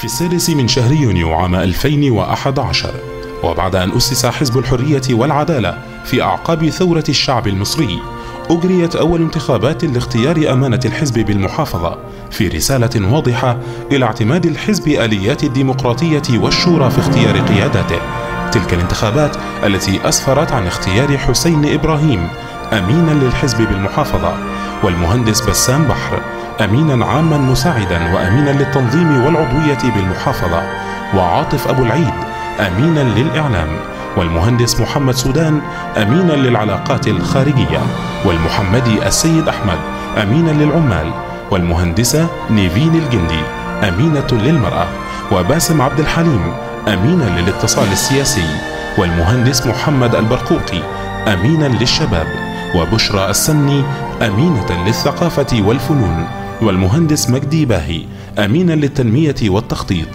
في 6 من شهر يونيو عام 2011، وبعد أن أسس حزب الحرية والعدالة في أعقاب ثورة الشعب المصري، أجريت أول انتخابات لاختيار أمانة الحزب بالمحافظة في رسالة واضحة إلى اعتماد الحزب آليات الديمقراطية والشورى في اختيار قياداته. تلك الانتخابات التي أسفرت عن اختيار حسين إبراهيم أمينا للحزب بالمحافظة، والمهندس بسام بحر أمينا عاما مساعدا وأمينا للتنظيم والعضوية بالمحافظة، وعاطف أبو العيد أمينا للإعلام، والمهندس محمد سودان أمينا للعلاقات الخارجية، والمحمدي السيد أحمد أمينا للعمال، والمهندسة نيفين الجندي أمينة للمرأة، وباسم عبد الحليم أمينا للاتصال السياسي، والمهندس محمد البرقوقي أمينا للشباب، وبشرى السمني أمينة للثقافة والفنون، والمهندس مجدي باهي أمينا للتنمية والتخطيط،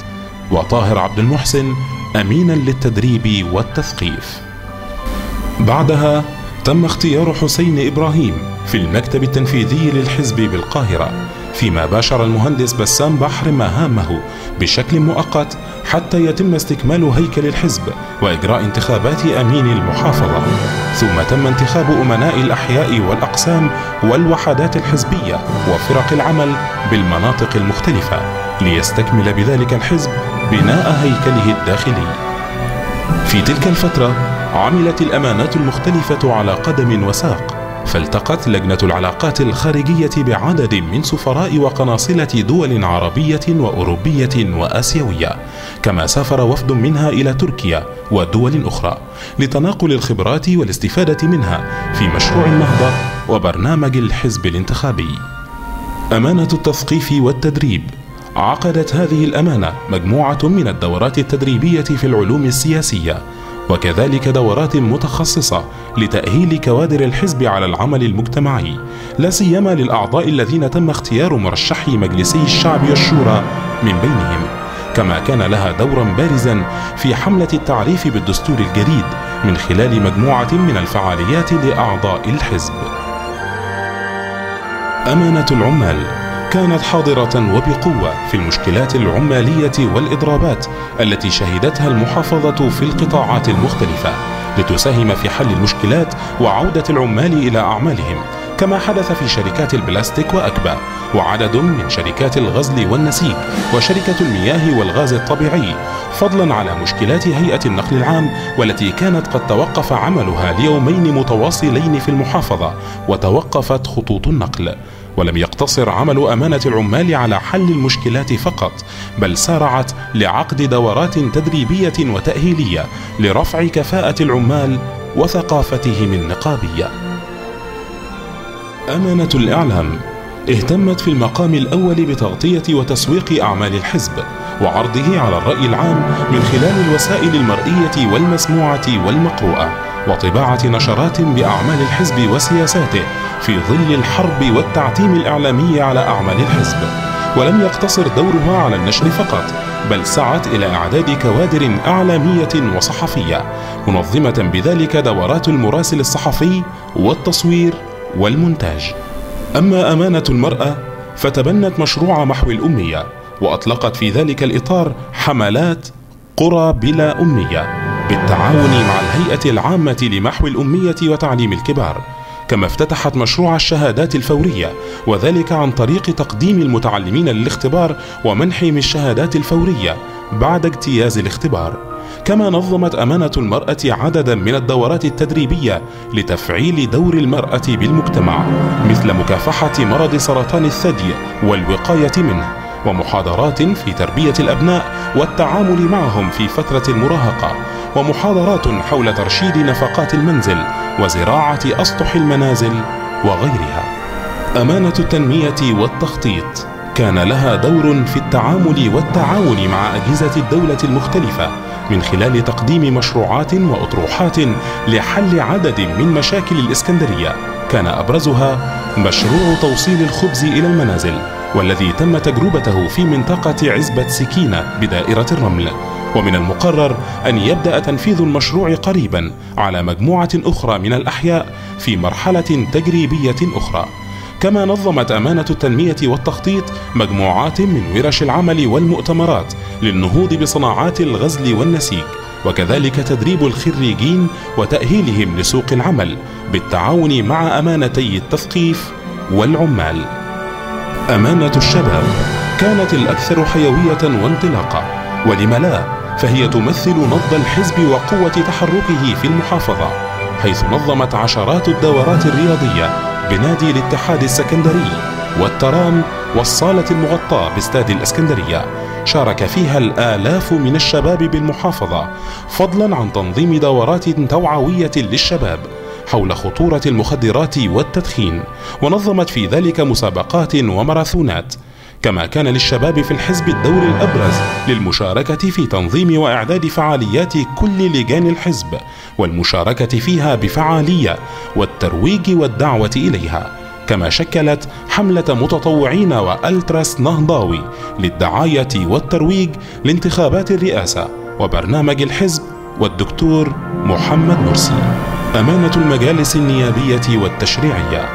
وطاهر عبد المحسن أمينا للتدريب والتثقيف. بعدها تم اختيار حسين إبراهيم في المكتب التنفيذي للحزب بالقاهرة، فيما باشر المهندس بسام بحر مهامه بشكل مؤقت حتى يتم استكمال هيكل الحزب وإجراء انتخابات أمين المحافظة، ثم تم انتخاب أمناء الأحياء والأقسام والوحدات الحزبية وفرق العمل بالمناطق المختلفة، ليستكمل بذلك الحزب بناء هيكله الداخلي. في تلك الفترة عملت الأمانات المختلفة على قدم وساق، فالتقت لجنة العلاقات الخارجية بعدد من سفراء وقناصلة دول عربية وأوروبية وآسيوية، كما سافر وفد منها إلى تركيا ودول أخرى لتناقل الخبرات والاستفادة منها في مشروع النهضة وبرنامج الحزب الانتخابي. أمانة التثقيف والتدريب. عقدت هذه الأمانة مجموعة من الدورات التدريبية في العلوم السياسية، وكذلك دورات متخصصة لتأهيل كوادر الحزب على العمل المجتمعي، لا سيما للأعضاء الذين تم اختيار مرشحي مجلسي الشعب والشورى من بينهم، كما كان لها دورا بارزا في حملة التعريف بالدستور الجديد من خلال مجموعة من الفعاليات لأعضاء الحزب. أمانة العمال كانت حاضرة وبقوة في المشكلات العمالية والإضرابات التي شهدتها المحافظة في القطاعات المختلفة، لتساهم في حل المشكلات وعودة العمال إلى أعمالهم، كما حدث في شركات البلاستيك وأكبا، وعدد من شركات الغزل والنسيج، وشركة المياه والغاز الطبيعي، فضلا على مشكلات هيئة النقل العام والتي كانت قد توقف عملها ليومين متواصلين في المحافظة وتوقفت خطوط النقل. ولم يقتصر عمل أمانة العمال على حل المشكلات فقط، بل سارعت لعقد دورات تدريبية وتأهيلية لرفع كفاءة العمال وثقافتهم النقابية. أمانة الإعلام اهتمت في المقام الأول بتغطية وتسويق أعمال الحزب وعرضه على الرأي العام من خلال الوسائل المرئية والمسموعة والمقروءة، وطباعة نشرات بأعمال الحزب وسياساته في ظل الحرب والتعتيم الإعلامي على أعمال الحزب. ولم يقتصر دورها على النشر فقط، بل سعت إلى إعداد كوادر إعلامية وصحفية، منظمة بذلك دورات المراسل الصحفي والتصوير والمونتاج. أما أمانة المرأة فتبنت مشروع محو الأمية، وأطلقت في ذلك الإطار حملات قرى بلا أمية بالتعاون مع الهيئة العامة لمحو الأمية وتعليم الكبار، كما افتتحت مشروع الشهادات الفورية، وذلك عن طريق تقديم المتعلمين للاختبار ومنحهم الشهادات الفورية بعد اجتياز الاختبار. كما نظمت أمانة المرأة عددا من الدورات التدريبية لتفعيل دور المرأة بالمجتمع، مثل مكافحة مرض سرطان الثدي والوقاية منه، ومحاضرات في تربية الأبناء والتعامل معهم في فترة المراهقة، ومحاضرات حول ترشيد نفقات المنزل وزراعة أسطح المنازل وغيرها. أمانة التنمية والتخطيط كان لها دور في التعامل والتعاون مع أجهزة الدولة المختلفة من خلال تقديم مشروعات وأطروحات لحل عدد من مشاكل الإسكندرية، كان أبرزها مشروع توصيل الخبز إلى المنازل، والذي تم تجربته في منطقة عزبة سكينة بدائرة الرمل، ومن المقرر أن يبدأ تنفيذ المشروع قريبا على مجموعة أخرى من الأحياء في مرحلة تجريبية أخرى. كما نظمت أمانة التنمية والتخطيط مجموعات من ورش العمل والمؤتمرات للنهوض بصناعات الغزل والنسيج، وكذلك تدريب الخريجين وتأهيلهم لسوق العمل بالتعاون مع أمانتي التثقيف والعمال. أمانة الشباب كانت الأكثر حيوية وانطلاقا، ولم لا، فهي تمثل نبض الحزب وقوة تحركه في المحافظة، حيث نظمت عشرات الدورات الرياضية بنادي الاتحاد السكندري والترام والصالة المغطاة باستاد الإسكندرية، شارك فيها الآلاف من الشباب بالمحافظة، فضلا عن تنظيم دورات توعوية للشباب حول خطورة المخدرات والتدخين، ونظمت في ذلك مسابقات وماراثونات. كما كان للشباب في الحزب الدور الأبرز للمشاركة في تنظيم وإعداد فعاليات كل لجان الحزب والمشاركة فيها بفعالية والترويج والدعوة إليها، كما شكلت حملة متطوعين وألتراس نهضاوي للدعاية والترويج لانتخابات الرئاسة وبرنامج الحزب والدكتور محمد مرسي. أمانة المجالس النيابية والتشريعية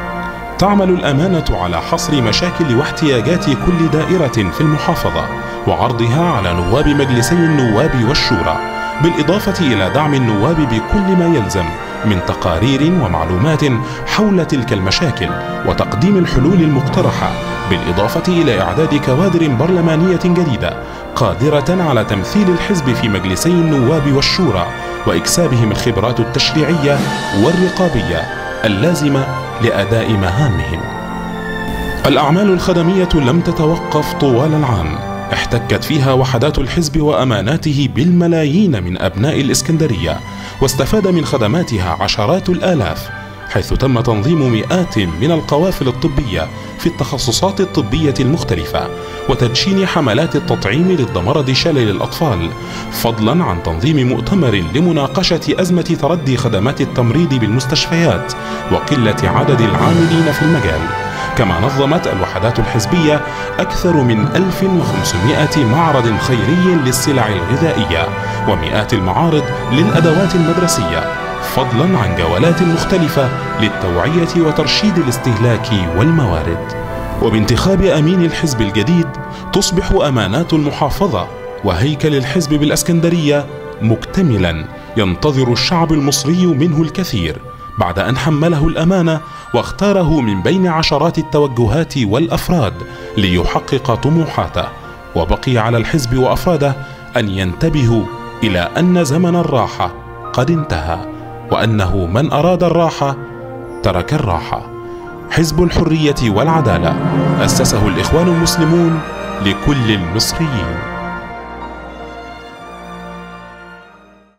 تعمل الأمانة على حصر مشاكل واحتياجات كل دائرة في المحافظة وعرضها على نواب مجلسي النواب والشورى، بالإضافة إلى دعم النواب بكل ما يلزم من تقارير ومعلومات حول تلك المشاكل وتقديم الحلول المقترحة، بالإضافة إلى إعداد كوادر برلمانية جديدة قادرة على تمثيل الحزب في مجلسي النواب والشورى وإكسابهم الخبرات التشريعية والرقابية اللازمة لأداء مهامهم. الأعمال الخدمية لم تتوقف طوال العام، احتكت فيها وحدات الحزب وأماناته بالملايين من أبناء الإسكندرية، واستفاد من خدماتها عشرات الآلاف، حيث تم تنظيم مئات من القوافل الطبية في التخصصات الطبية المختلفة، وتدشين حملات التطعيم ضد مرض شلل الأطفال، فضلا عن تنظيم مؤتمر لمناقشة أزمة تردي خدمات التمريض بالمستشفيات وقلة عدد العاملين في المجال. كما نظمت الوحدات الحزبية أكثر من 1500 معرض خيري للسلع الغذائية ومئات المعارض للأدوات المدرسية، فضلا عن جولات مختلفة للتوعية وترشيد الاستهلاك والموارد. وبانتخاب أمين الحزب الجديد تصبح أمانات المحافظة وهيكل الحزب بالإسكندرية مكتملا ينتظر الشعب المصري منه الكثير بعد أن حمله الأمانة واختاره من بين عشرات التوجهات والأفراد ليحقق طموحاته. وبقي على الحزب وأفراده أن ينتبهوا إلى أن زمن الراحة قد انتهى، وأنه من أراد الراحة ترك الراحة. حزب الحرية والعدالة أسسه الإخوان المسلمون لكل المصريين.